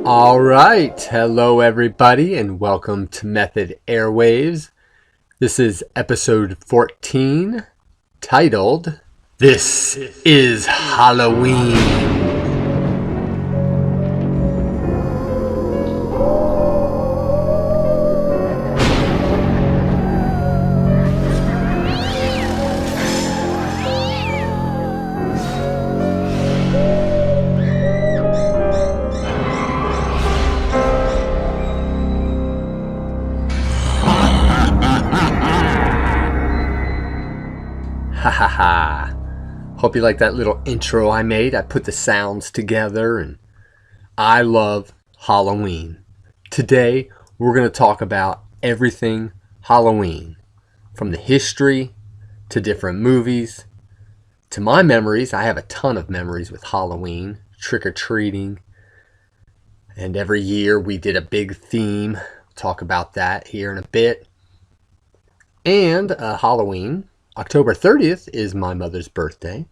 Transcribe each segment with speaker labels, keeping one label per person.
Speaker 1: All right, hello everybody, and welcome to Method Airwaves. This is episode 14, titled, This is Halloween. Ha ha ha. Hope you like that little intro I made. I put the sounds together, and I love Halloween. Today, we're going to talk about everything Halloween, from the history to different movies to my memories. I have a ton of memories with Halloween, trick-or-treating, and every year we did a big theme. We'll talk about that here in a bit. And Halloween, October 30th is my mother's birthday,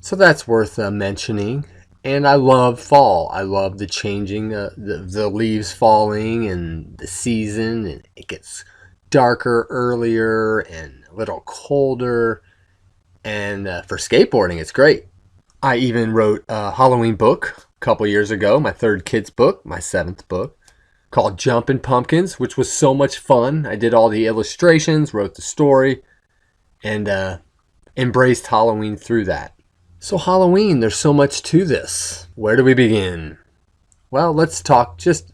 Speaker 1: so that's worth mentioning. And I love fall. I love the changing, the leaves falling and the season, and it gets darker earlier and a little colder, and for skateboarding it's great. I even wrote a Halloween book a couple years ago, my third kid's book, my seventh book, called Jumpin' Pumpkins, which was so much fun. I did all the illustrations, wrote the story, and embraced Halloween through that. So Halloween, there's so much to this. Where do we begin? Well, let's talk just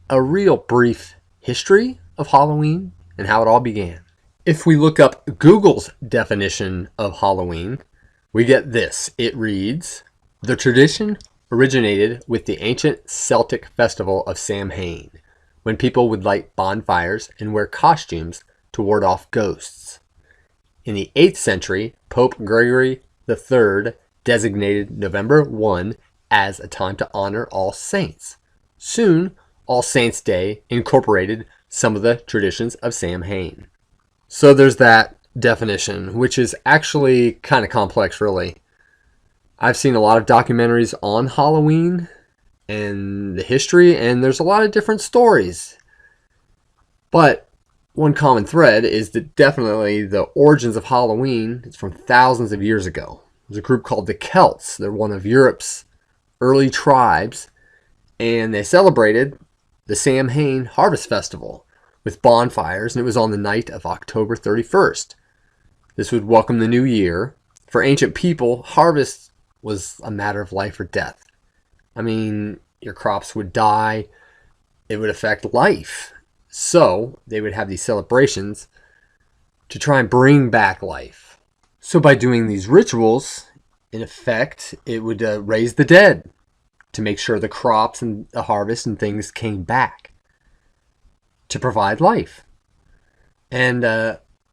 Speaker 1: a real brief history of Halloween and how it all began. If we look up Google's definition of Halloween, we get this. It reads, "The tradition originated with the ancient Celtic festival of Samhain, when people would light bonfires and wear costumes to ward off ghosts. In the 8th century, Pope Gregory III designated November 1 as a time to honor All Saints. Soon, All Saints' Day incorporated some of the traditions of Samhain." So there's that definition, which is actually kind of complex, really. I've seen a lot of documentaries on Halloween and the history, and there's a lot of different stories. But one common thread is that definitely the origins of Halloween is from thousands of years ago. There's a group called the Celts. They're one of Europe's early tribes, and they celebrated the Samhain Harvest Festival with bonfires, and it was on the night of October 31st. This would welcome the new year. For ancient people, harvest was a matter of life or death. I mean, your crops would die. It would affect life. So they would have these celebrations to try and bring back life. So by doing these rituals, in effect, it would raise the dead to make sure the crops and the harvest and things came back to provide life. And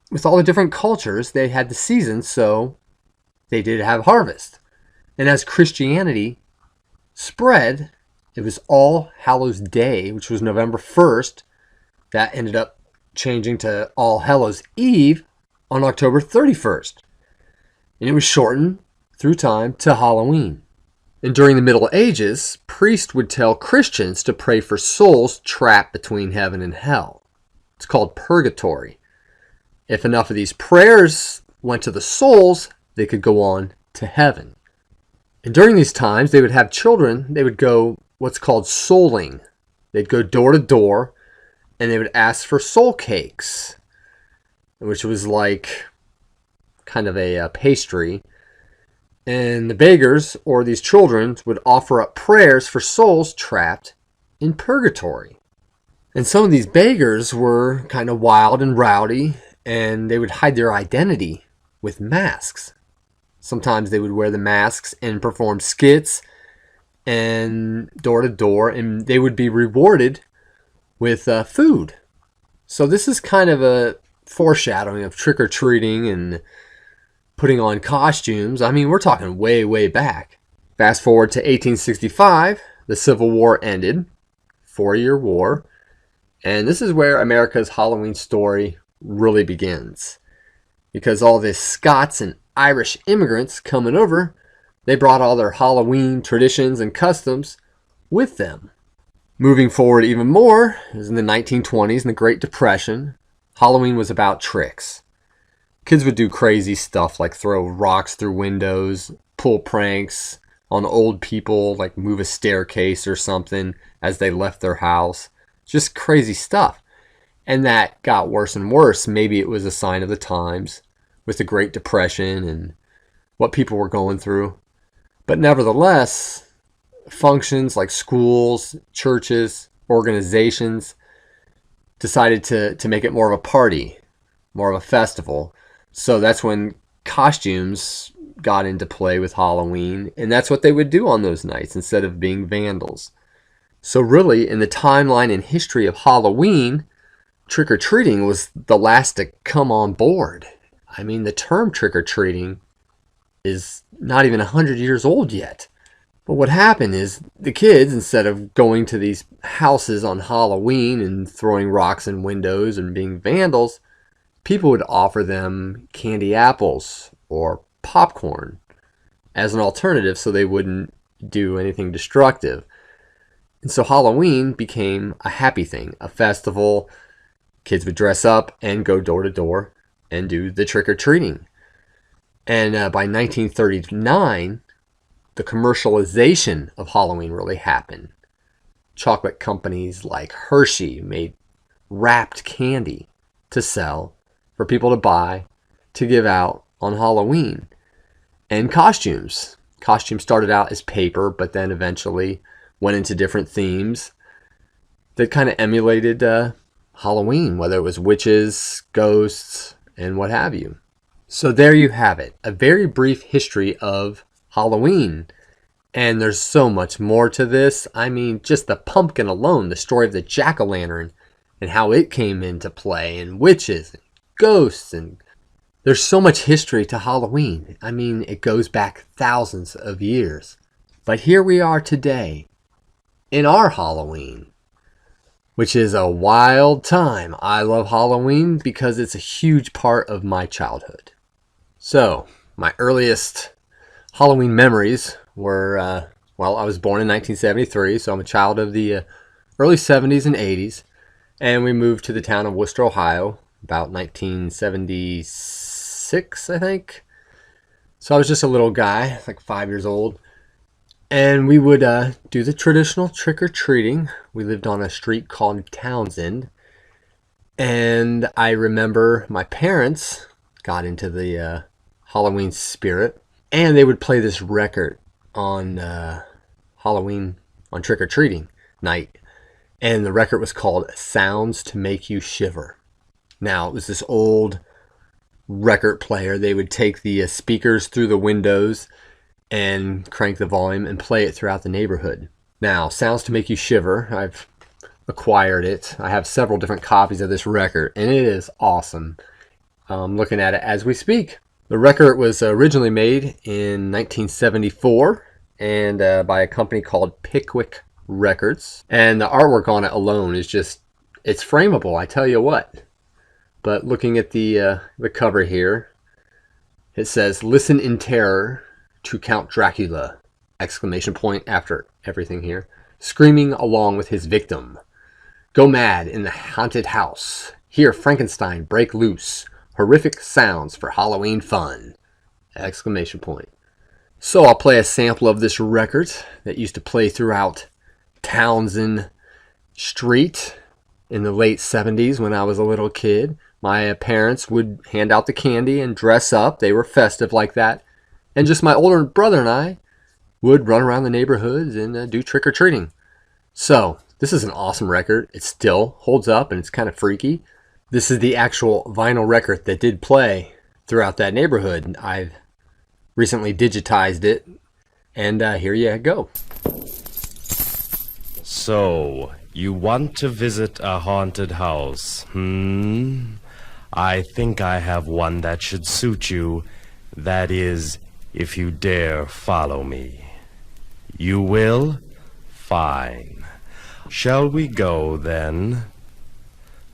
Speaker 1: with all the different cultures, they had the seasons, so they did have harvest. And as Christianity spread, it was All Hallows Day, which was November 1st, that ended up changing to All Hallows Eve on October 31st. And it was shortened through time to Halloween. And during the Middle Ages, priests would tell Christians to pray for souls trapped between heaven and hell. It's called purgatory. If enough of these prayers went to the souls, they could go on to heaven. And during these times, they would have children. They would go what's called souling. They'd go door to door, and they would ask for soul cakes, which was like kind of a pastry. And the beggars, or these children, would offer up prayers for souls trapped in purgatory. And some of these beggars were kind of wild and rowdy, and they would hide their identity with masks. Sometimes they would wear the masks and perform skits and door to door, and they would be rewarded with food. So this is kind of a foreshadowing of trick-or-treating and putting on costumes. I mean, we're talking way, way back. Fast forward to 1865, the Civil War ended, 4-year war, and this is where America's Halloween story really begins. Because all the Scots and Irish immigrants coming over, they brought all their Halloween traditions and customs with them. Moving forward even more, it was in the 1920s and the Great Depression. Halloween was about tricks. Kids would do crazy stuff like throw rocks through windows, pull pranks on old people, like move a staircase or something as they left their house. Just crazy stuff. And that got worse and worse. Maybe it was a sign of the times with the Great Depression and what people were going through. But nevertheless, functions like schools, churches, organizations decided to make it more of a party, more of a festival. So that's when costumes got into play with Halloween, and that's what they would do on those nights instead of being vandals. So really, in the timeline and history of Halloween, trick-or-treating was the last to come on board. I mean, the term trick-or-treating is not even 100 years old yet. But what happened is the kids, instead of going to these houses on Halloween and throwing rocks in windows and being vandals, people would offer them candy apples or popcorn as an alternative so they wouldn't do anything destructive. And so Halloween became a happy thing, a festival. Kids would dress up and go door to door and do the trick-or-treating. And by 1939, the commercialization of Halloween really happened. Chocolate companies like Hershey made wrapped candy to sell for people to buy, to give out on Halloween. And costumes. Costumes started out as paper, but then eventually went into different themes that kind of emulated Halloween, whether it was witches, ghosts, and what have you. So there you have it, a very brief history of Halloween. And there's so much more to this. I mean, just the pumpkin alone, the story of the jack-o'-lantern and how it came into play, and witches and ghosts, and there's so much history to Halloween. I mean, it goes back thousands of years. But here we are today in our Halloween, which is a wild time. I love Halloween because it's a huge part of my childhood. So, my earliest Halloween memories were, I was born in 1973, so I'm a child of the early 70s and 80s. And we moved to the town of Worcester, Ohio, about 1976, I think. So I was just a little guy, like 5 years old. And we would do the traditional trick-or-treating. We lived on a street called Townsend. And I remember my parents got into the Halloween spirit. And they would play this record on Halloween, on trick-or-treating night. And the record was called Sounds to Make You Shiver. Now, it was this old record player. They would take the speakers through the windows and crank the volume and play it throughout the neighborhood. Now, Sounds to Make You Shiver, I've acquired it. I have several different copies of this record, and it is awesome. I'm looking at it as we speak. The record was originally made in 1974 and by a company called Pickwick Records. And the artwork on it alone is just, it's frameable, I tell you what. But looking at the cover here, it says, "Listen in terror to Count Dracula!" Exclamation point after everything here. Screaming along with his victim. Go mad in the haunted house. Hear Frankenstein break loose. Horrific sounds for Halloween fun! Exclamation point. So I'll play a sample of this record that used to play throughout Townsend Street in the late 70s when I was a little kid. My parents would hand out the candy and dress up. They were festive like that. And just my older brother and I would run around the neighborhoods and do trick-or-treating. So this is an awesome record. It still holds up and it's kind of freaky. This is the actual vinyl record that did play throughout that neighborhood. I've recently digitized it, and here you go.
Speaker 2: So, you want to visit a haunted house, I think I have one that should suit you. That is, if you dare follow me. You will? Fine. Shall we go, then?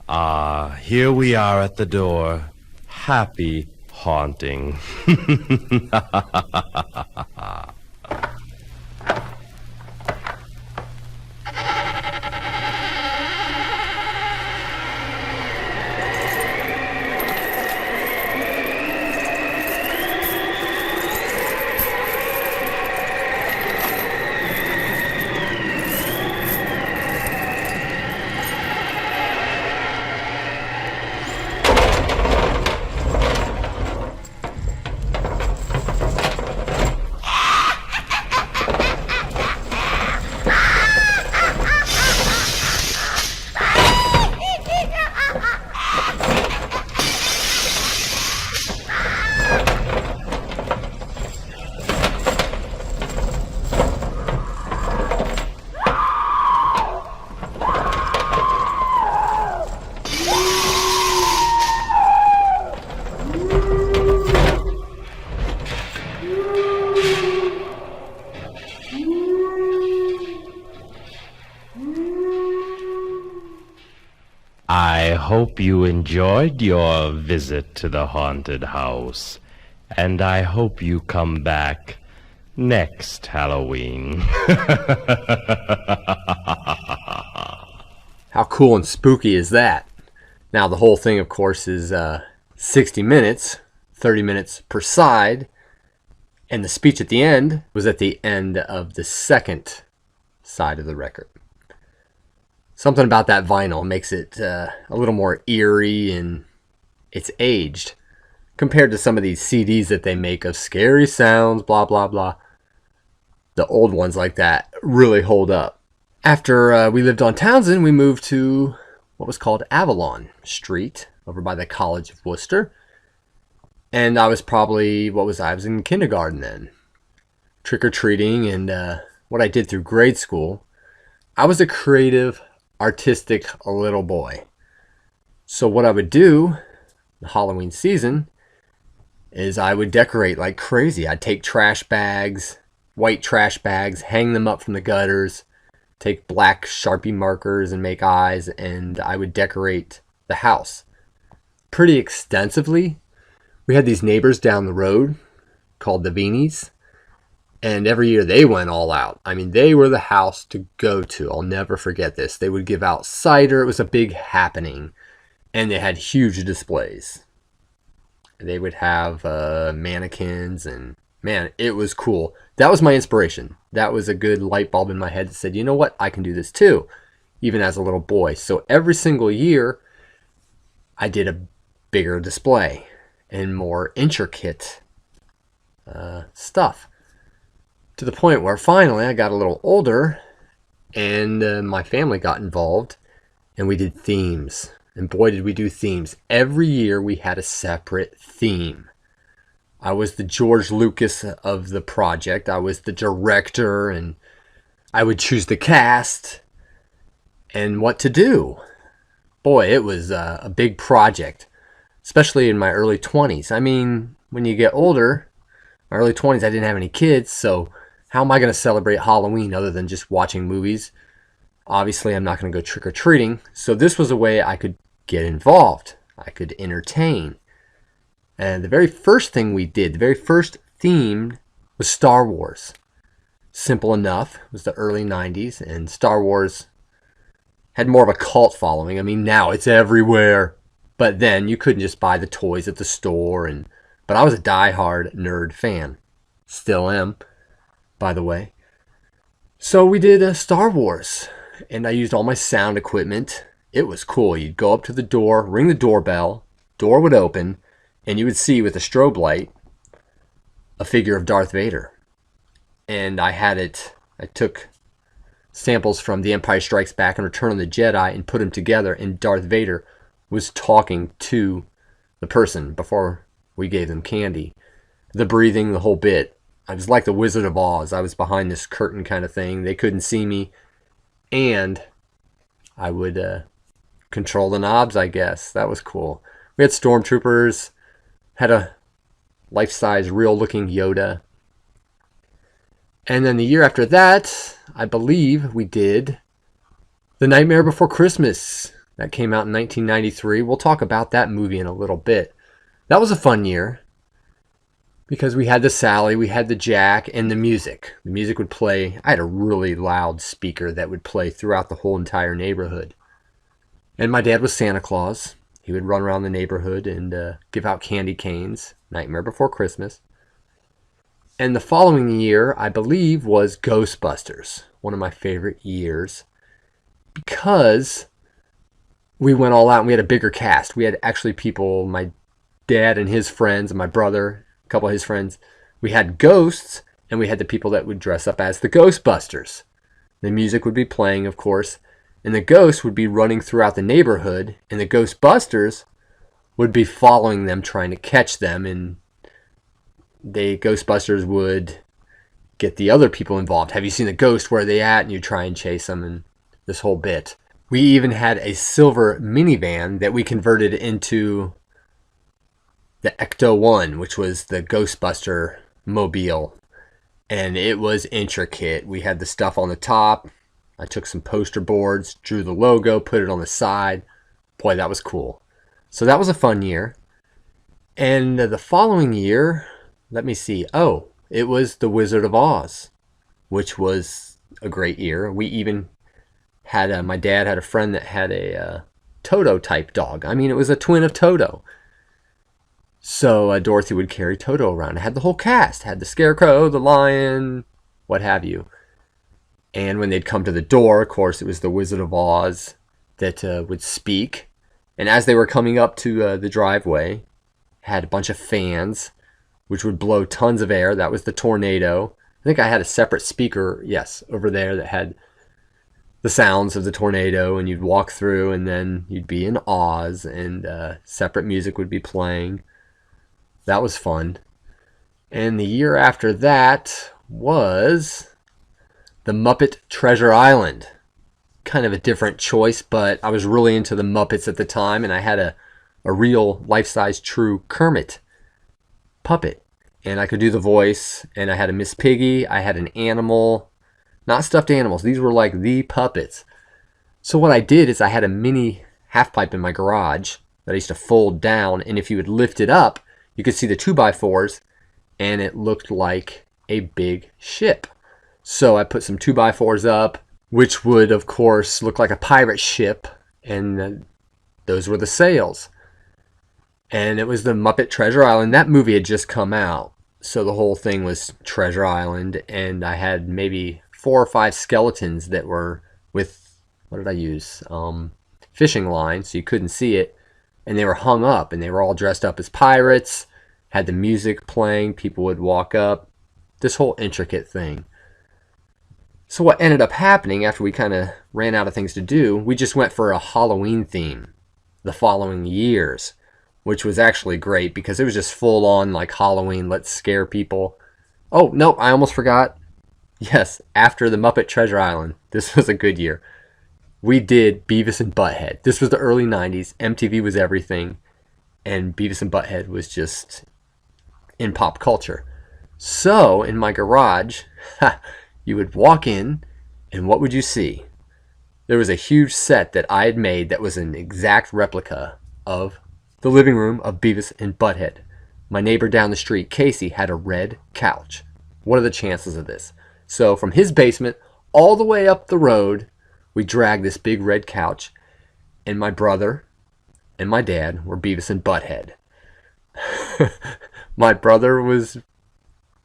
Speaker 2: Here we are at the door. Happy haunting. I hope you enjoyed your visit to the haunted house, and I hope you come back next Halloween.
Speaker 1: How cool and spooky is that? Now, the whole thing, of course, is 60 minutes, 30 minutes per side, and the speech at the end was at the end of the second side of the record. Something about that vinyl makes it a little more eerie, and it's aged compared to some of these CDs that they make of scary sounds, blah, blah, blah. The old ones like that really hold up. After we lived on Townsend, we moved to what was called Avalon Street over by the College of Worcester. And I was probably, I was in kindergarten then. Trick-or-treating, and what I did through grade school, I was a creative, artistic little boy. So what I would do the Halloween season is I would decorate like crazy. I'd take trash bags, white trash bags, hang them up from the gutters, take black Sharpie markers and make eyes, and I would decorate the house pretty extensively. We had these neighbors down the road called the Beanies, and every year they went all out. I mean, they were the house to go to. I'll never forget this. They would give out cider. It was a big happening, and they had huge displays. They would have mannequins, and man, it was cool. That was my inspiration. That was a good light bulb in my head that said, you know what, I can do this too, even as a little boy. So every single year, I did a bigger display and more intricate stuff. To the point where finally I got a little older, and my family got involved, and we did themes. And boy, did we do themes. Every year we had a separate theme. I was the George Lucas of the project. I was the director, and I would choose the cast and what to do. Boy, it was a big project, especially in my early 20s. I mean, when you get older, my early 20s, I didn't have any kids, so how am I going to celebrate Halloween other than just watching movies? Obviously, I'm not going to go trick-or-treating, so this was a way I could get involved. I could entertain. And the very first thing we did, the very first theme was Star Wars. Simple enough. It was the early 90s, and Star Wars had more of a cult following. I mean, now it's everywhere. But then you couldn't just buy the toys at the store. But I was a die-hard nerd fan. Still am, by the way. So we did Star Wars, and I used all my sound equipment. It was cool. You'd go up to the door, ring the doorbell, door would open, and you would see with a strobe light a figure of Darth Vader. And I took samples from The Empire Strikes Back and Return of the Jedi and put them together, and Darth Vader was talking to the person before we gave them candy. the breathing, the whole bit. I was like the Wizard of Oz. I was behind this curtain kind of thing. They couldn't see me, and I would control the knobs, I guess. That was cool. We had stormtroopers, had a life-size, real-looking Yoda. And then the year after that, I believe we did The Nightmare Before Christmas. That came out in 1993. We'll talk about that movie in a little bit. That was a fun year because we had the Sally, we had the Jack, and the music. The music would play. I had a really loud speaker that would play throughout the whole entire neighborhood. And my dad was Santa Claus. He would run around the neighborhood and give out candy canes. Nightmare Before Christmas. And the following year, I believe, was Ghostbusters. One of my favorite years. Because we went all out and we had a bigger cast. We had actually people, my dad and his friends, and my brother, a couple of his friends. We had ghosts, and we had the people that would dress up as the Ghostbusters. The music would be playing, of course, and the ghosts would be running throughout the neighborhood, and the Ghostbusters would be following them, trying to catch them, and the Ghostbusters would get the other people involved. Have you seen the ghost? Where are they at? And you try and chase them, and this whole bit. We even had a silver minivan that we converted into the Ecto-1, which was the Ghostbuster mobile. And it was intricate. We had the stuff on the top. I took some poster boards, drew the logo, put it on the side. Boy, that was cool. So that was a fun year. And the following year, let me see. Oh, it was The Wizard of Oz, which was a great year. We even had my dad had a friend that had a Toto type dog. I mean, it was a twin of Toto. So Dorothy would carry Toto around. It had the whole cast. Had the Scarecrow, the Lion, what have you. And when they'd come to the door, of course, it was the Wizard of Oz that would speak. And as they were coming up to the driveway, had a bunch of fans, which would blow tons of air. That was the tornado. I think I had a separate speaker, yes, over there that had the sounds of the tornado, and you'd walk through, and then you'd be in Oz, and separate music would be playing. That was fun. And the year after that was The Muppet Treasure Island. Kind of a different choice, but I was really into the Muppets at the time, and I had a real life-size true Kermit puppet. And I could do the voice, and I had a Miss Piggy, I had an animal, not stuffed animals. These were like the puppets. So what I did is I had a mini half pipe in my garage that I used to fold down, and if you would lift it up, you could see the 2x4s, and it looked like a big ship. So I put some 2x4s up, which would, of course, look like a pirate ship, and those were the sails. And it was the Muppet Treasure Island. That movie had just come out, so the whole thing was Treasure Island, and I had maybe 4 or 5 skeletons that were with, what did I use? Fishing line, so you couldn't see it, and they were hung up, and they were all dressed up as pirates, had the music playing, people would walk up, this whole intricate thing. So what ended up happening after we kind of ran out of things to do, we just went for a Halloween theme the following years, which was actually great because it was just full on like Halloween, let's scare people. Oh, no, I almost forgot. Yes, after the Muppet Treasure Island, this was a good year. We did Beavis and Butthead. This was the early 90s. MTV was everything, and Beavis and Butthead was just in pop culture. So, in my garage, you would walk in, and what would you see? There was a huge set that I had made that was an exact replica of the living room of Beavis and Butthead. My neighbor down the street, Casey, had a red couch. What are the chances of this? So from his basement all the way up the road, we dragged this big red couch, and my brother and my dad were Beavis and Butthead. My brother was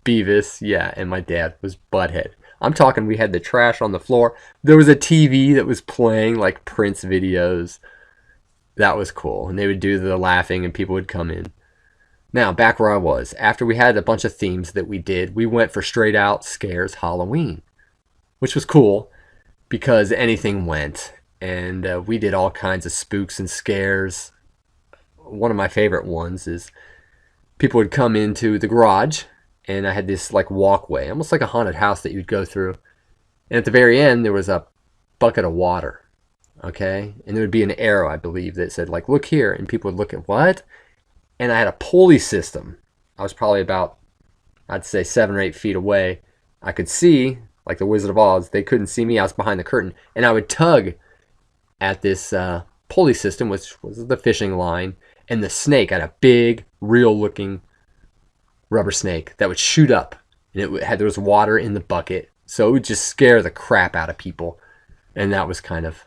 Speaker 1: Beavis, yeah, and my dad was Butthead. I'm talking we had the trash on the floor. There was a TV that was playing like Prince videos. That was cool. And they would do the laughing and people would come in. Now, back where I was. After we had a bunch of themes that we did, we went for straight out scares Halloween, which was cool because anything went. And we did all kinds of spooks and scares. One of my favorite ones is people would come into the garage, and I had this like walkway, almost like a haunted house that you'd go through. And at the very end, there was a bucket of water. Okay, and there would be an arrow, I believe, that said like, "Look here," and people would look at what? And I had a pulley system. I was probably about, I'd say, 7 or 8 feet away. I could see, like the Wizard of Oz. They couldn't see me. I was behind the curtain, and I would tug at this pulley system, which was the fishing line, and the snake. I had a big, real-looking rubber snake that would shoot up, and there was water in the bucket, so it would just scare the crap out of people, and that was kind of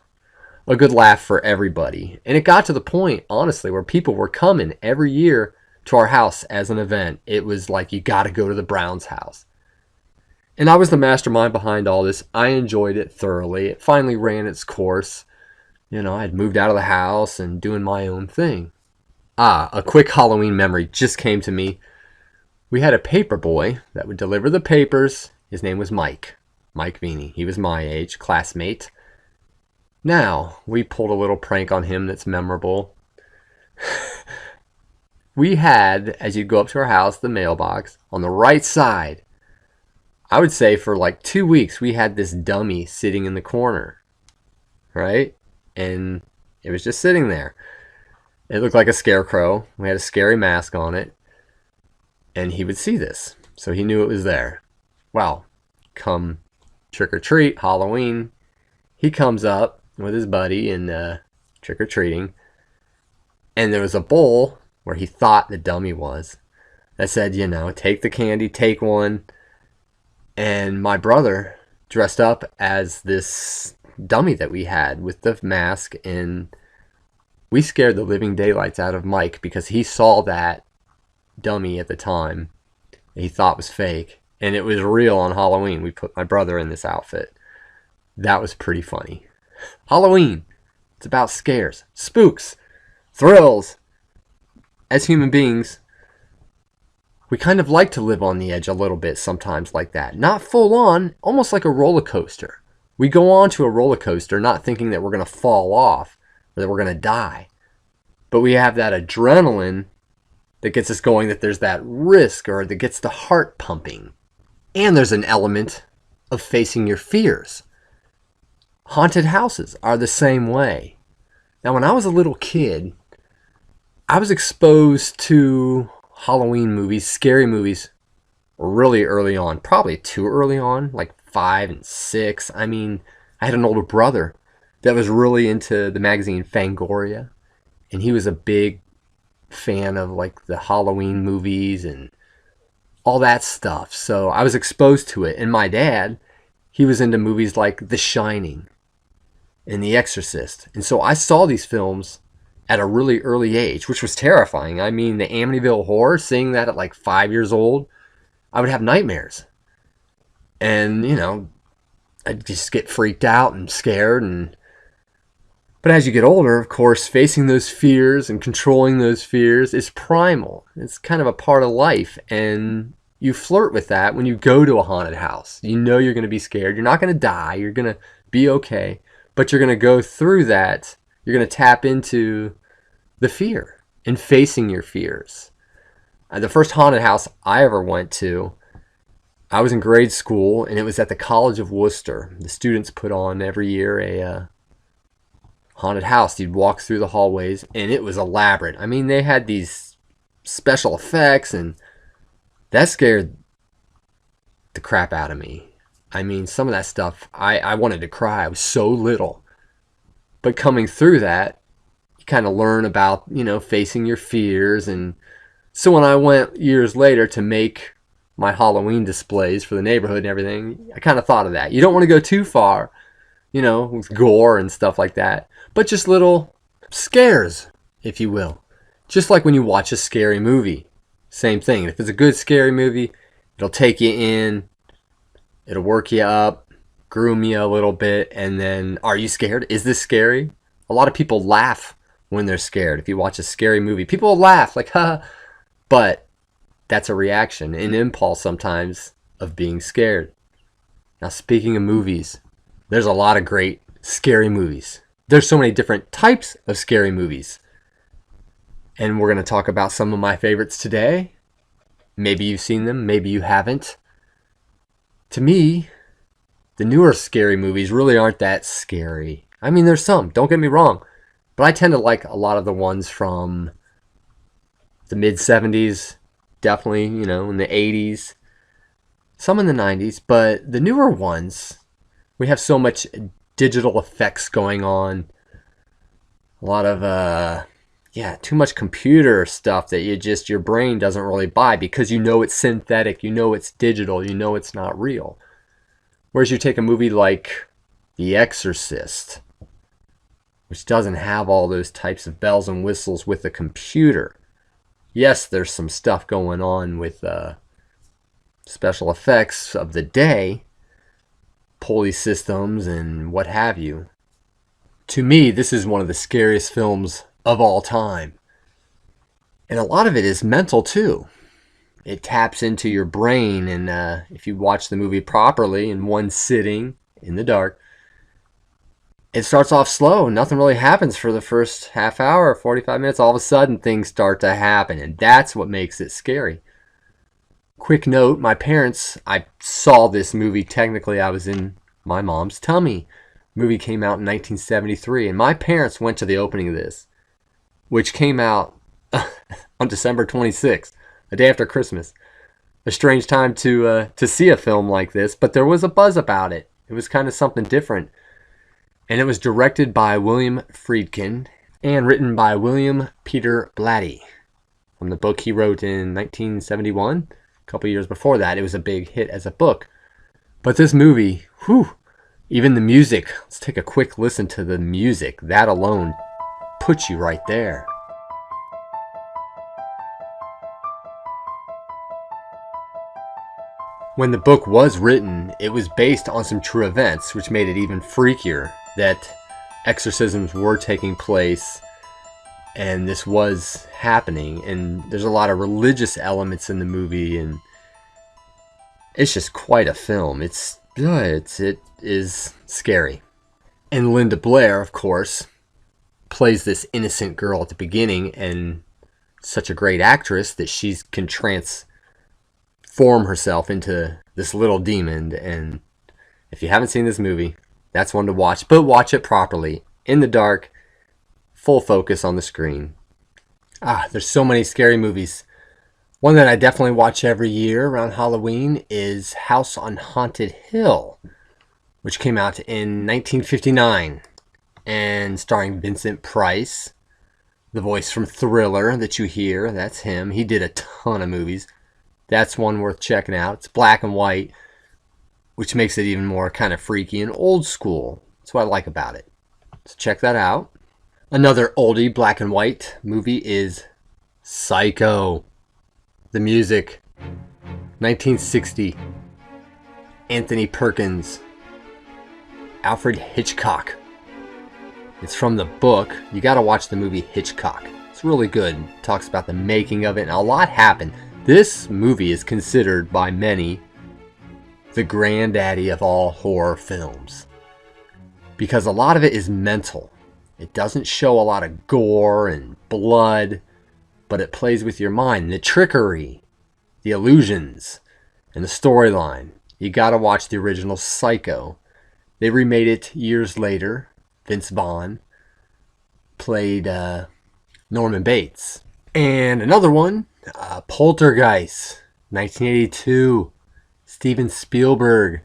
Speaker 1: a good laugh for everybody. And it got to the point, honestly, where people were coming every year to our house as an event. It was like, you got to go to the Browns house. And I was the mastermind behind all this. I enjoyed it thoroughly. It finally ran its course. You know, I had moved out of the house and doing my own thing. A quick Halloween memory just came to me. We had a paper boy that would deliver the papers. His name was Mike Vini. He was my age, classmate. Now, we pulled a little prank on him that's memorable. We had, as you go up to our house, the mailbox, on the right side, I would say for like 2 weeks, we had this dummy sitting in the corner, right? And it was just sitting there. It looked like a scarecrow. We had a scary mask on it. And he would see this, so he knew it was there. Well, come trick or treat, Halloween, he comes up with his buddy and trick or treating, and there was a bowl where he thought the dummy was that said, you know, take the candy, take one. And my brother dressed up as this dummy that we had with the mask, and we scared the living daylights out of Mike because he saw that dummy at the time that he thought was fake, and it was real on Halloween. We put my brother in this outfit. That was pretty funny. Halloween, it's about scares, spooks, thrills. As human beings, we kind of like to live on the edge a little bit sometimes like that. Not full on, almost like a roller coaster. We go on to a roller coaster not thinking that we're going to fall off or that we're going to die. But we have that adrenaline that gets us going, that there's that risk, or that gets the heart pumping. And there's an element of facing your fears. Haunted houses are the same way. Now, when I was a little kid, I was exposed to Halloween movies, scary movies, really early on. Probably too early on, like 5 and 6. I mean, I had an older brother that was really into the magazine Fangoria, and he was a big fan of like the Halloween movies and all that stuff. So I was exposed to it. And my dad, he was into movies like The Shining and The Exorcist. And so I saw these films at a really early age, which was terrifying. I mean, the Amityville Horror, seeing that at like 5 years old, I would have nightmares. And, you know, I'd just get freaked out and scared. But as you get older, of course, facing those fears and controlling those fears is primal. It's kind of a part of life. And you flirt with that when you go to a haunted house. You know you're going to be scared. You're not going to die. You're going to be okay. But you're going to go through that. You're going to tap into the fear and facing your fears. The first haunted house I ever went to, I was in grade school, and it was at the College of Worcester. The students put on every year a haunted house. You'd walk through the hallways, and it was elaborate. I mean, they had these special effects, and that scared the crap out of me. I mean, some of that stuff, I wanted to cry. I was so little. But coming through that, you kind of learn about, you know, facing your fears. And so when I went years later to make my Halloween displays for the neighborhood and everything, I kind of thought of that. You don't want to go too far, you know, with gore and stuff like that, but just little scares, if you will. Just like when you watch a scary movie. Same thing. If it's a good scary movie, it'll take you in, it'll work you up, groom you a little bit, and then, are you scared? Is this scary? A lot of people laugh when they're scared. If you watch a scary movie, people will laugh like, ha, but that's a reaction, an impulse sometimes of being scared. Now, speaking of movies, there's a lot of great scary movies. There's so many different types of scary movies. And we're going to talk about some of my favorites today. Maybe you've seen them, maybe you haven't. To me, the newer scary movies really aren't that scary. I mean, there's some, don't get me wrong, but I tend to like a lot of the ones from the mid 70s, definitely, in the 80s, some in the 90s, but the newer ones, we have so much digital effects going on, a lot of too much computer stuff that your brain doesn't really buy because it's synthetic, it's digital, it's not real. Whereas you take a movie like The Exorcist, which doesn't have all those types of bells and whistles with a computer. Yes, there's some stuff going on with special effects of the day, pulley systems and what have you. To me, this is one of the scariest films of all time. And a lot of it is mental too. It taps into your brain, and if you watch the movie properly in one sitting in the dark, it starts off slow. Nothing really happens for the first half hour, 45 minutes. All of a sudden, things start to happen, and that's what makes it scary. Quick note, I saw this movie, technically I was in my mom's tummy. The movie came out in 1973, and my parents went to the opening of this, which came out on December 26th, a day after Christmas. A strange time to see a film like this, but there was a buzz about it. It was kind of something different. And it was directed by William Friedkin and written by William Peter Blatty from the book he wrote in 1971. A couple years before that, it was a big hit as a book. But this movie, even the music, let's take a quick listen to the music. That alone puts you right there. When the book was written, it was based on some true events, which made it even freakier that exorcisms were taking place and this was happening. And there's a lot of religious elements in the movie, and it's just quite a film. It is scary. And Linda Blair, of course, plays this innocent girl at the beginning, and such a great actress that she can transform herself into this little demon. And if you haven't seen this movie, that's one to watch, but watch it properly, in the dark, full focus on the screen. There's so many scary movies. One that I definitely watch every year around Halloween is House on Haunted Hill, which came out in 1959 and starring Vincent Price, the voice from Thriller that you hear. That's him. He did a ton of movies. That's one worth checking out. It's black and white, which makes it even more kind of freaky and old school. That's what I like about it. So check that out. Another oldie black and white movie is Psycho. The music, 1960. Anthony Perkins. Alfred Hitchcock. It's from the book. You got to watch the movie Hitchcock. It's really good. It talks about the making of it, and a lot happened. This movie is considered by many the granddaddy of all horror films, because a lot of it is mental. It doesn't show a lot of gore and blood, but it plays with your mind. The trickery, the illusions, and the storyline. You gotta watch the original Psycho. They remade it years later. Vince Vaughn played Norman Bates. And another one, Poltergeist, 1982. Steven Spielberg.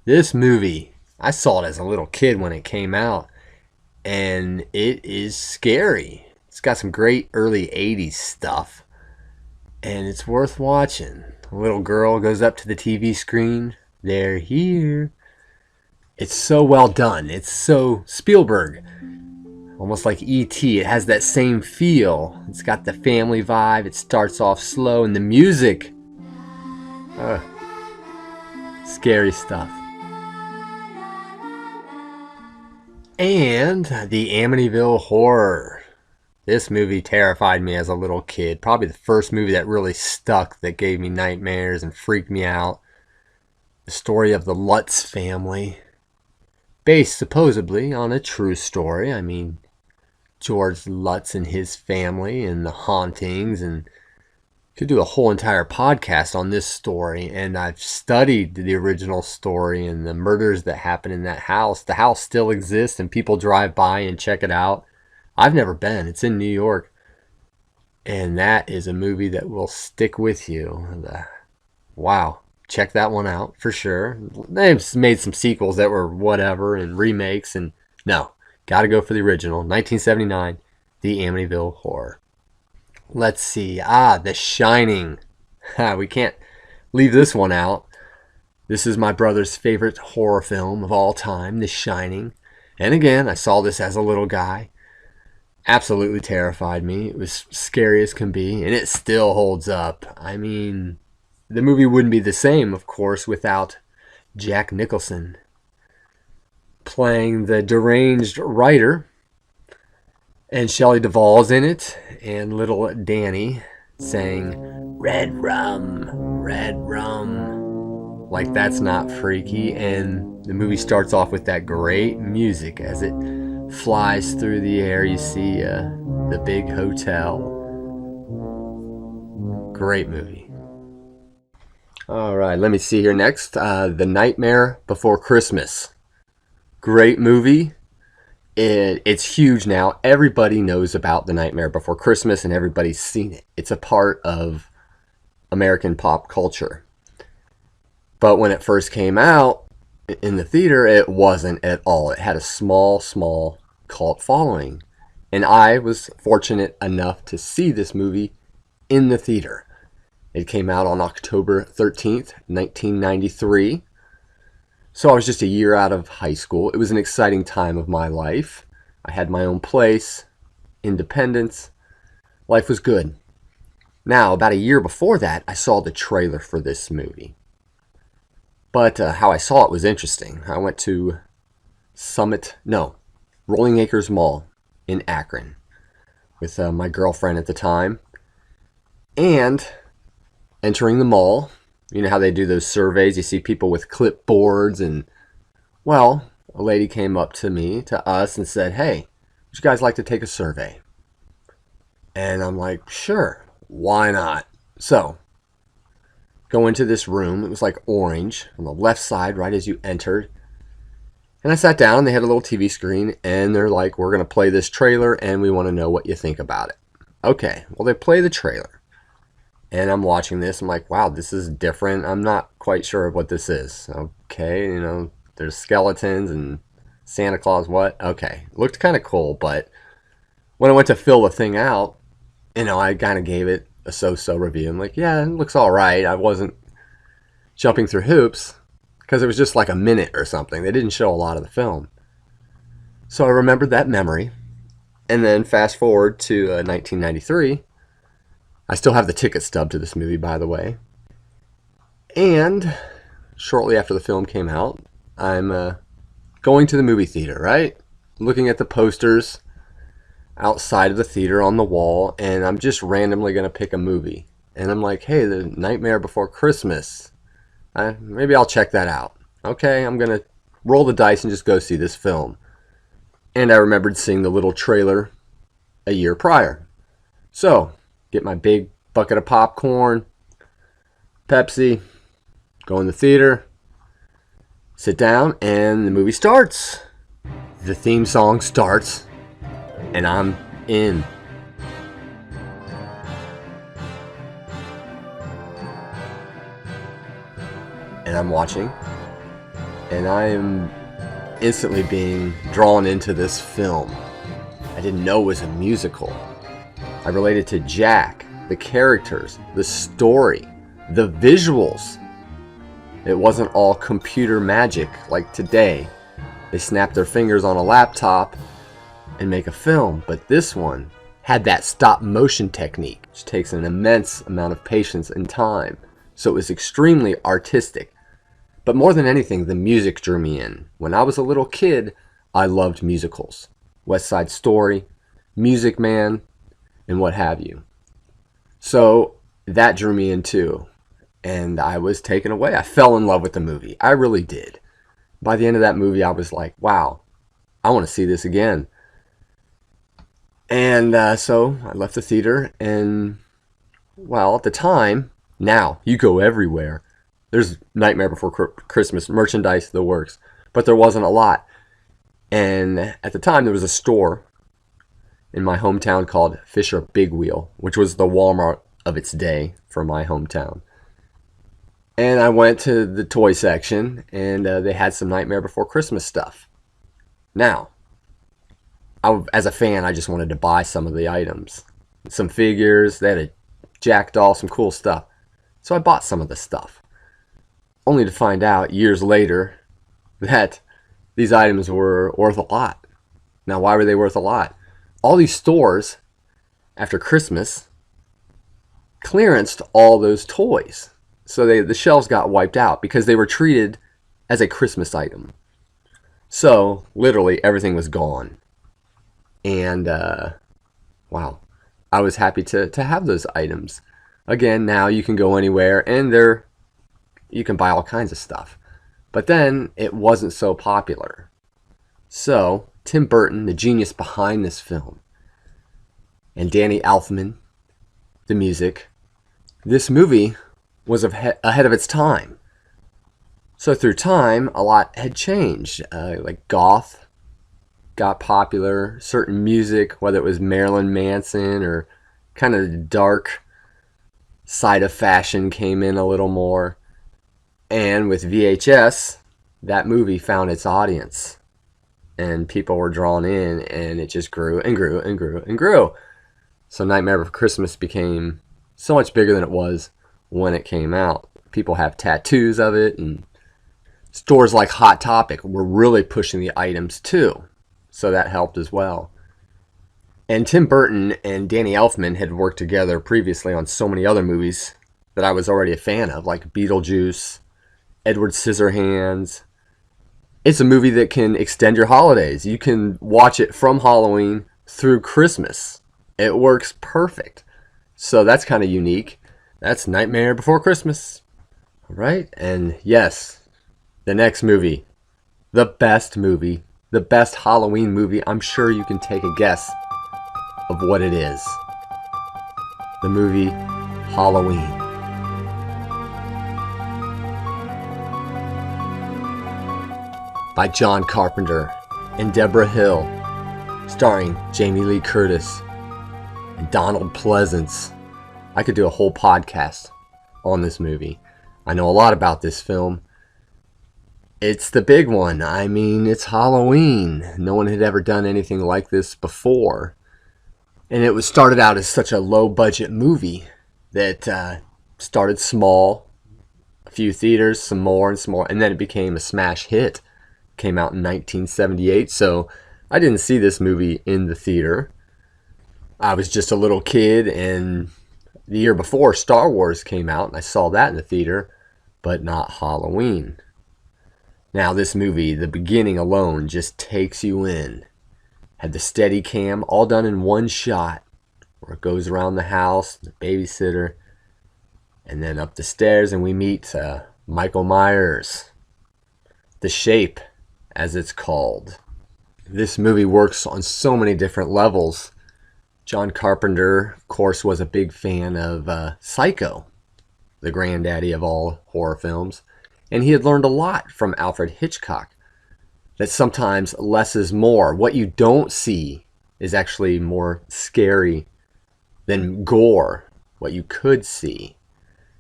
Speaker 1: This movie, I saw it as a little kid when it came out, and it is scary. It's got some great early 80s stuff, and it's worth watching. A little girl goes up to the TV screen. They're here. It's so well done. It's so Spielberg. Almost like E.T. It has that same feel. It's got the family vibe. It starts off slow, and the music. Scary stuff. And the Amityville Horror. This movie terrified me as a little kid. Probably the first movie that really stuck, that gave me nightmares and freaked me out. The story of the Lutz family. Based supposedly on a true story. I mean, George Lutz and his family and the hauntings and Could do a whole entire podcast on this story, and I've studied the original story and the murders that happened in that house. The house still exists, and people drive by and check it out. I've never been. It's in New York, and that is a movie that will stick with you. Wow. Check that one out for sure. They've made some sequels that were whatever and remakes, and no, gotta go for the original, 1979, The Amityville Horror. Let's see. The Shining. We can't leave this one out. This is my brother's favorite horror film of all time, The Shining. And again, I saw this as a little guy. Absolutely terrified me. It was scary as can be, and it still holds up. I mean, the movie wouldn't be the same, of course, without Jack Nicholson playing the deranged writer. And Shelley Duvall's in it, and little Danny saying, "Red rum, red rum." Like that's not freaky. And the movie starts off with that great music as it flies through the air. You see the big hotel. Great movie. All right, let me see here next. The Nightmare Before Christmas. Great movie. It's huge now. Everybody knows about The Nightmare Before Christmas, and everybody's seen it. It's a part of American pop culture. But when it first came out in the theater, it wasn't at all. It had a small cult following. And I was fortunate enough to see this movie in the theater. It came out on October 13th, 1993. So I was just a year out of high school. It was an exciting time of my life. I had my own place, independence. Life was good. Now, about a year before that, I saw the trailer for this movie. But how I saw it was interesting. I went to Rolling Acres Mall in Akron with my girlfriend at the time. And entering the mall, you know how they do those surveys? You see people with clipboards and, well, a lady came up to us and said, "Hey, would you guys like to take a survey?" And I'm like, sure, why not? So, go into this room. It was like orange on the left side right as you entered. And I sat down. They had a little TV screen, and they're like, "We're going to play this trailer, and we want to know what you think about it." Okay, well, they play the trailer. And I'm watching this. I'm like, wow, this is different. I'm not quite sure what this is. Okay, there's skeletons and Santa Claus. What? Okay, looked kind of cool. But when I went to fill the thing out, I kind of gave it a so-so review. I'm like, yeah, it looks all right. I wasn't jumping through hoops because it was just like a minute or something. They didn't show a lot of the film. So I remembered that memory. And then fast forward to 1993. I still have the ticket stub to this movie, by the way. And shortly after the film came out, I'm going to the movie theater, right? Looking at the posters outside of the theater on the wall, and I'm just randomly going to pick a movie. And I'm like, hey, The Nightmare Before Christmas. Maybe I'll check that out. Okay, I'm going to roll the dice and just go see this film. And I remembered seeing the little trailer a year prior. So, get my big bucket of popcorn, Pepsi, go in the theater, sit down, and the movie starts. The theme song starts, and I'm in. And I'm watching, and I am instantly being drawn into this film. I didn't know it was a musical. I related to Jack, the characters, the story, the visuals. It wasn't all computer magic like today. They snap their fingers on a laptop and make a film. But this one had that stop motion technique, which takes an immense amount of patience and time. So it was extremely artistic. But more than anything, the music drew me in. When I was a little kid, I loved musicals. West Side Story, Music Man, and what have you. So that drew me in too. And I was taken away. I fell in love with the movie. I really did. By the end of that movie, I was like, wow, I want to see this again. And so I left the theater and Well, at the time, now you go everywhere. There's Nightmare Before Christmas merchandise, the works, but there wasn't a lot. And at the time, there was a store in my hometown called Fisher Big Wheel, which was the Walmart of its day for my hometown. And I went to the toy section, and they had some Nightmare Before Christmas stuff. Now, as a fan, I just wanted to buy some of the items. Some figures, they had a Jack doll, some cool stuff. So I bought some of the stuff. Only to find out years later that these items were worth a lot. Now, why were they worth a lot? All these stores, after Christmas, clearanced all those toys. So the shelves got wiped out because they were treated as a Christmas item. So, literally, everything was gone. And, wow, I was happy to have those items. Again, now you can go anywhere and you can buy all kinds of stuff. But then it wasn't so popular. So Tim Burton, the genius behind this film, and Danny Elfman, the music, this movie was ahead of its time. So through time, a lot had changed. Like goth got popular, certain music, whether it was Marilyn Manson or kind of the dark side of fashion came in a little more. And with VHS, that movie found its audience. And people were drawn in, and it just grew and grew and grew and grew. So Nightmare Before Christmas became so much bigger than it was when it came out. People have tattoos of it, and stores like Hot Topic were really pushing the items too. So that helped as well. And Tim Burton and Danny Elfman had worked together previously on so many other movies that I was already a fan of, like Beetlejuice, Edward Scissorhands. It's a movie that can extend your holidays. You can watch it from Halloween through Christmas. It works perfect. So that's kind of unique. That's Nightmare Before Christmas. All right? And yes, the next movie, the best Halloween movie. I'm sure you can take a guess of what it is. The movie Halloween. By John Carpenter and Deborah Hill, starring Jamie Lee Curtis and Donald Pleasance. I could do a whole podcast on this movie. I know a lot about this film. It's the big one. I mean, it's Halloween. No one had ever done anything like this before. And it was started out as such a low-budget movie that started small, a few theaters, some more, and then it became a smash hit. Came out in 1978, so I didn't see this movie in the theater. I was just a little kid, and the year before, Star Wars came out, and I saw that in the theater, but not Halloween. Now, this movie, the beginning alone, just takes you in. Had the steady cam all done in one shot, where it goes around the house, the babysitter, and then up the stairs, and we meet Michael Myers. The Shape, as it's called. This movie works on so many different levels. John Carpenter, of course, was a big fan of Psycho, the granddaddy of all horror films, and he had learned a lot from Alfred Hitchcock, that sometimes less is more. What you don't see is actually more scary than gore, what you could see.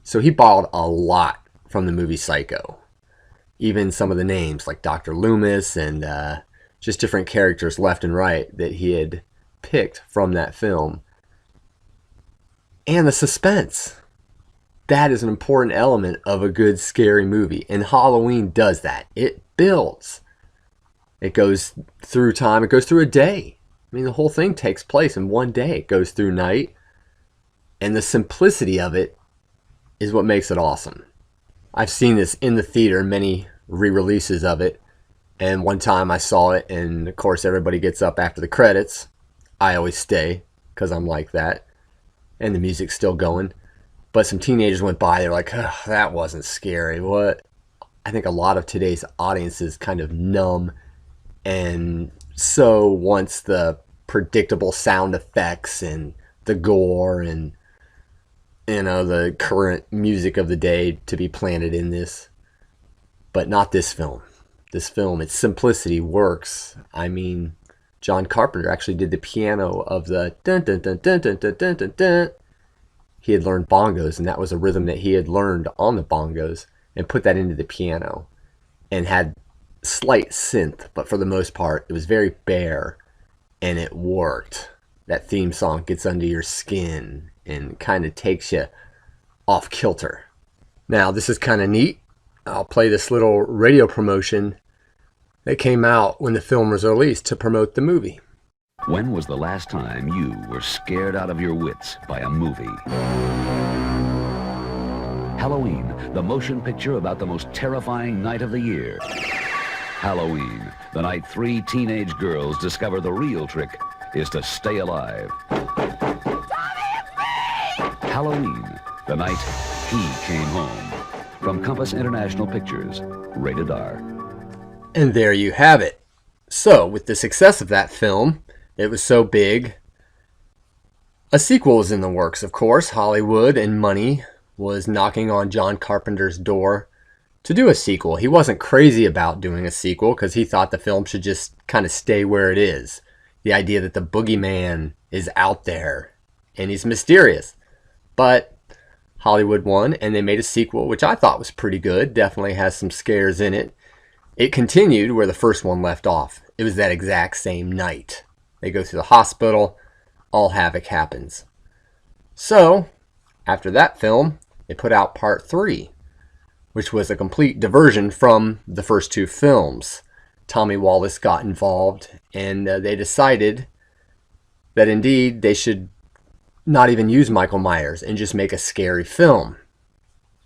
Speaker 1: So he borrowed a lot from the movie Psycho. Even some of the names like Dr. Loomis and just different characters left and right that he had picked from that film. And the suspense. That is an important element of a good scary movie. And Halloween does that. It builds. It goes through time. It goes through a day. I mean, the whole thing takes place in one day. It goes through night. And the simplicity of it is what makes it awesome. I've seen this in the theater, many re-releases of it. And one time I saw it, and of course everybody gets up after the credits. I always stay, because I'm like that. And the music's still going. But some teenagers went by, they're like, oh, that wasn't scary. What? I think a lot of today's audience is kind of numb. And so wants the predictable sound effects and the gore and the current music of the day to be planted in this, but not this film. This film, its simplicity works. I mean, John Carpenter actually did the piano of the dun dun dun dun dun dun dun dun dun. He had learned bongos, and that was a rhythm that he had learned on the bongos, and put that into the piano, and had slight synth, but for the most part, it was very bare, and it worked. That theme song gets under your skin and kind of takes you off kilter. Now, this is kind of neat. I'll play this little radio promotion that came out when the film was released to promote the movie.
Speaker 3: When was the last time you were scared out of your wits by a movie? Halloween, the motion picture about the most terrifying night of the year. Halloween, the night 3 teenage girls discover the real trick is to stay alive. Halloween, the night he came home. From Compass International Pictures, rated R.
Speaker 1: And there you have it. So, with the success of that film, it was so big, a sequel was in the works, of course. Hollywood and money was knocking on John Carpenter's door to do a sequel. He wasn't crazy about doing a sequel because he thought the film should just kind of stay where it is. The idea that the boogeyman is out there and he's mysterious. But Hollywood won, and they made a sequel, which I thought was pretty good. Definitely has some scares in it. It continued where the first one left off. It was that exact same night. They go through the hospital. All havoc happens. So, after that film, they put out part 3, which was a complete diversion from the first 2 films. Tommy Wallace got involved, and they decided that indeed they should not even use Michael Myers and just make a scary film.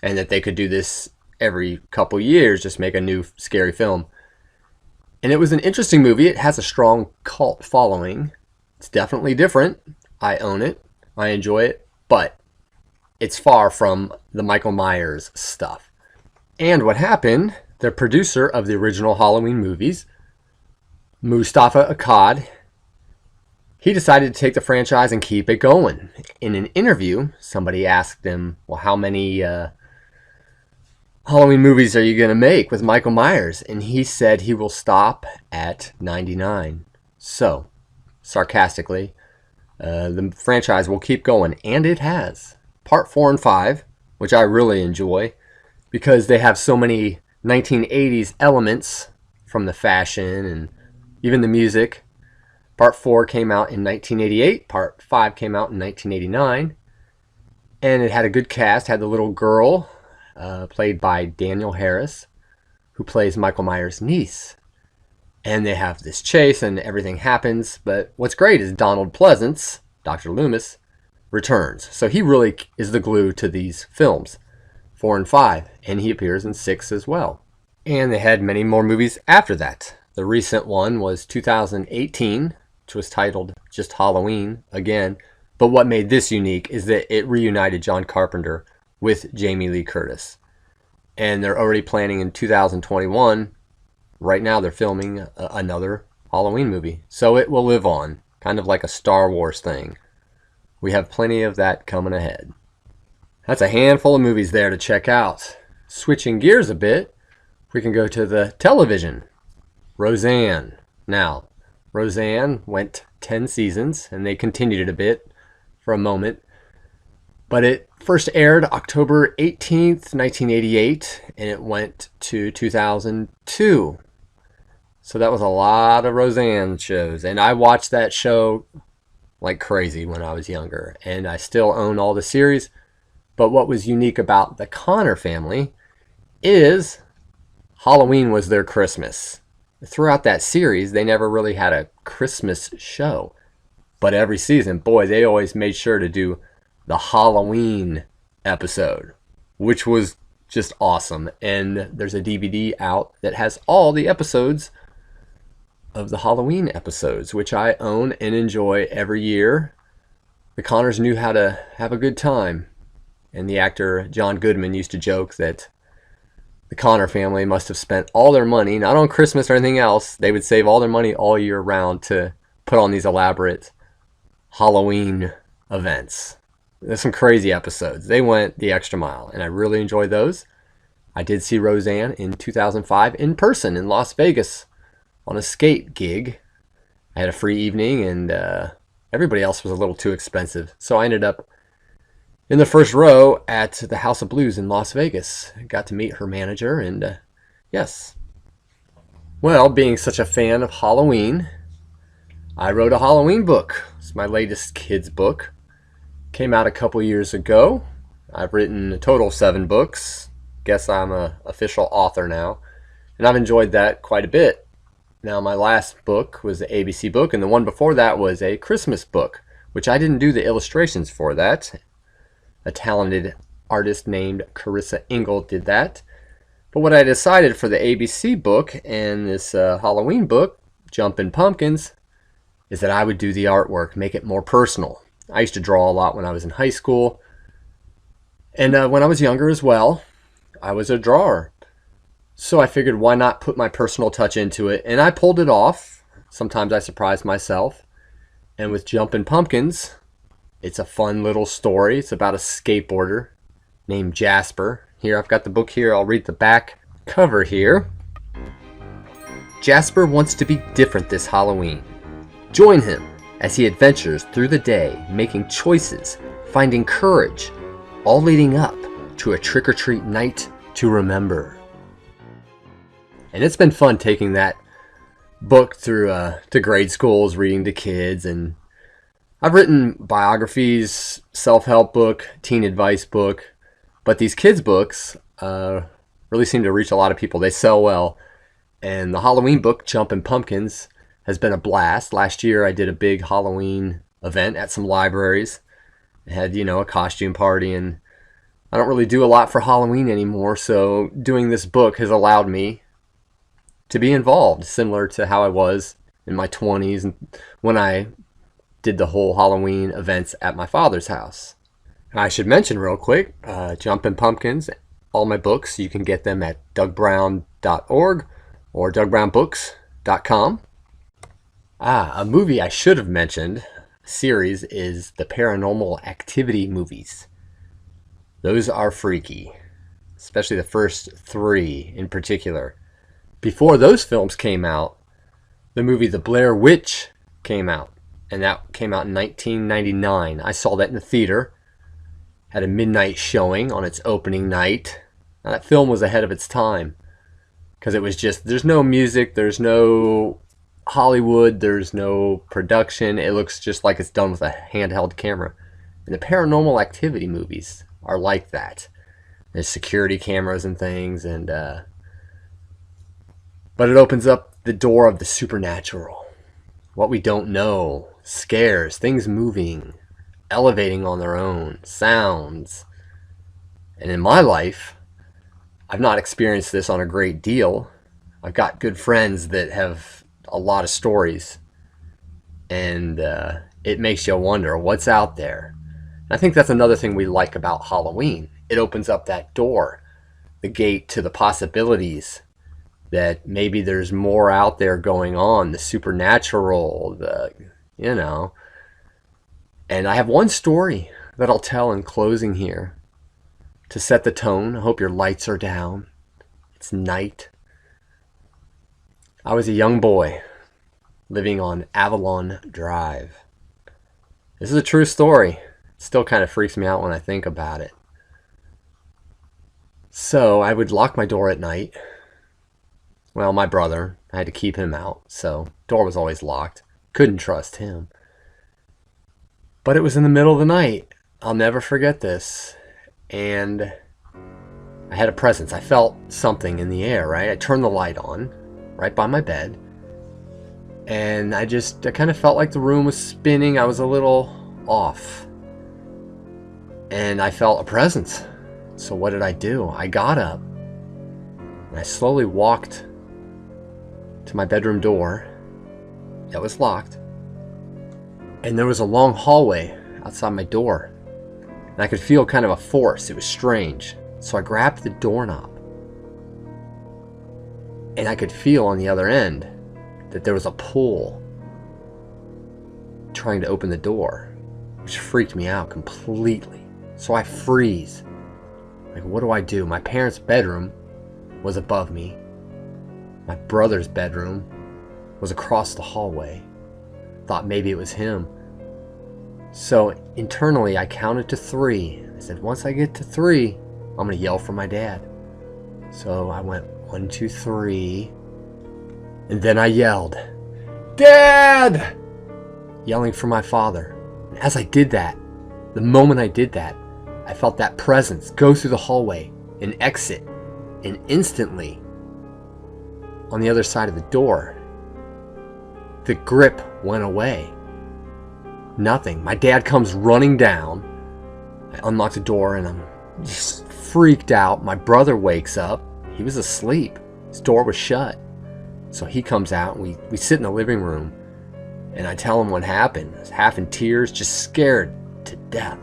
Speaker 1: And that they could do this every couple years, just make a new scary film. And it was an interesting movie. It has a strong cult following. It's definitely different. I own it. I enjoy it. But it's far from the Michael Myers stuff. And what happened, the producer of the original Halloween movies, Mustafa Akkad, he decided to take the franchise and keep it going. In an interview, somebody asked him, well, how many Halloween movies are you going to make with Michael Myers? And he said he will stop at 99. So, sarcastically, the franchise will keep going. And it has. Part 4 and 5, which I really enjoy, because they have so many 1980s elements from the fashion and even the music. Part 4 came out in 1988. Part 5 came out in 1989. And it had a good cast. Had the little girl, played by Danielle Harris, who plays Michael Myers' niece. And they have this chase and everything happens. But what's great is Donald Pleasance, Dr. Loomis, returns. So he really is the glue to these films, 4 and 5. And he appears in 6 as well. And they had many more movies after that. The recent one was 2018, which was titled just Halloween again. But what made this unique is that it reunited John Carpenter with Jamie Lee Curtis. And they're already planning in 2021. Right now they're filming another Halloween movie. So it will live on, kind of like a Star Wars thing. We have plenty of that coming ahead. That's a handful of movies there to check out. Switching gears a bit, we can go to the television. Roseanne. Now, Roseanne went 10 seasons, and they continued it a bit for a moment. But it first aired October 18th, 1988, and it went to 2002. So that was a lot of Roseanne shows. And I watched that show like crazy when I was younger. And I still own all the series. But what was unique about the Connor family is Halloween was their Christmas. Throughout that series, they never really had a Christmas show. But every season, boy, they always made sure to do the Halloween episode, which was just awesome. And there's a DVD out that has all the episodes of the Halloween episodes, which I own and enjoy every year. The Connors knew how to have a good time. And the actor John Goodman used to joke that the Connor family must have spent all their money, not on Christmas or anything else. They would save all their money all year round to put on these elaborate Halloween events. There's some crazy episodes. They went the extra mile, and I really enjoyed those. I did see Roseanne in 2005 in person in Las Vegas on a skate gig. I had a free evening, and everybody else was a little too expensive. So I ended up in the first row at the House of Blues in Las Vegas. Got to meet her manager, and yes. Well, being such a fan of Halloween, I wrote a Halloween book. It's my latest kids book. Came out a couple years ago. I've written a total of 7 books. Guess I'm an official author now. And I've enjoyed that quite a bit. Now, my last book was the ABC book, and the one before that was a Christmas book, which I didn't do the illustrations for that. A talented artist named Carissa Engel did that. But what I decided for the ABC book and this Halloween book, Jumpin' Pumpkins, is that I would do the artwork, make it more personal. I used to draw a lot when I was in high school. And when I was younger as well, I was a drawer. So I figured, why not put my personal touch into it? And I pulled it off. Sometimes I surprised myself. And with Jumpin' Pumpkins, it's a fun little story. It's about a skateboarder named Jasper. Here, I've got the book here. I'll read the back cover here. Jasper wants to be different this Halloween. Join him as he adventures through the day, making choices, finding courage, all leading up to a trick-or-treat night to remember. And it's been fun taking that book through to grade schools, reading to kids, and I've written biographies, self-help book, teen advice book, but these kids' books really seem to reach a lot of people. They sell well, and the Halloween book, Jumpin' Pumpkins, has been a blast. Last year I did a big Halloween event at some libraries. I had, a costume party, and I don't really do a lot for Halloween anymore, so doing this book has allowed me to be involved, similar to how I was in my 20s and when I did the whole Halloween events at my father's house. And I should mention real quick, Jumpin' Pumpkins, all my books, you can get them at dougbrown.org or dougbrownbooks.com. A movie I should have mentioned, series, is the Paranormal Activity movies. Those are freaky, especially the first 3 in particular. Before those films came out, the movie The Blair Witch came out, and that came out in 1999. I saw that in the theater, had a midnight showing on its opening night. Now, that film was ahead of its time, because it was just, there's no music, there's no Hollywood, there's no production. It looks just like it's done with a handheld camera. And the Paranormal Activity movies are like that. There's security cameras and things, and but it opens up the door of the supernatural. What we don't know, scares, things moving, elevating on their own, sounds. And in my life, I've not experienced this on a great deal. I've got good friends that have a lot of stories, and it makes you wonder what's out there. And I think that's another thing we like about Halloween. It opens up that door, the gate to the possibilities that maybe there's more out there going on, the supernatural, And I have one story that I'll tell in closing here to set the tone. I hope your lights are down. It's night. I was a young boy living on Avalon Drive. This is a true story. It still kind of freaks me out when I think about it. So I would lock my door at night. Well, my brother, I had to keep him out, so door was always locked. Couldn't trust him. But it was in the middle of the night. I'll never forget this. And I had a presence. I felt something in the air, right? I turned the light on right by my bed. And I kind of felt like the room was spinning. I was a little off. And I felt a presence. So what did I do? I got up. And I slowly walked to my bedroom door that was locked, and there was a long hallway outside my door, and I could feel kind of a force. It was strange. So I grabbed the doorknob, and I could feel on the other end that there was a pull trying to open the door. which freaked me out completely. So I freeze. Like, what do I do? My parents' bedroom was above me. My brother's bedroom was across the hallway. Thought maybe it was him. So internally, I counted to 3. I said, once I get to 3, I'm going to yell for my dad. So I went 1, 2, 3. And then I yelled, "Dad!" Yelling for my father. And as I did that, the moment I did that, I felt that presence go through the hallway and exit. And instantly, on the other side of the door, the grip went away. Nothing. My dad comes running down. I unlock the door and I'm just freaked out. My brother wakes up. He was asleep. His door was shut. So he comes out and we sit in the living room and I tell him what happened. I was half in tears, just scared to death.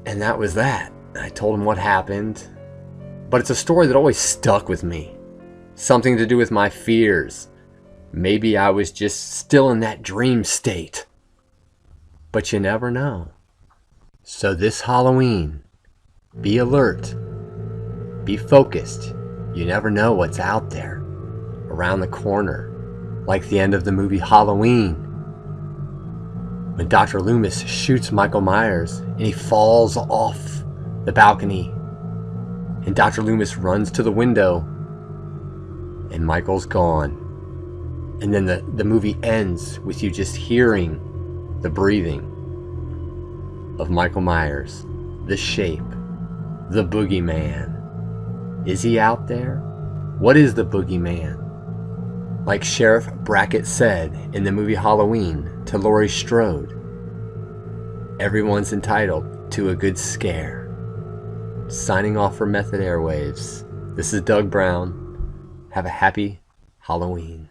Speaker 1: And that was that. I told him what happened. But it's a story that always stuck with me. Something to do with my fears. Maybe I was just still in that dream state. But you never know. So this Halloween, be alert. Be focused. You never know what's out there, around the corner. Like the end of the movie Halloween, when Dr. Loomis shoots Michael Myers and he falls off the balcony. And Dr. Loomis runs to the window and Michael's gone. And then the movie ends with you just hearing the breathing of Michael Myers, the shape, the boogeyman. Is he out there? What is the boogeyman? Like Sheriff Brackett said in the movie Halloween to Laurie Strode, everyone's entitled to a good scare. Signing off for Method Airwaves, this is Doug Brown. Have a happy Halloween.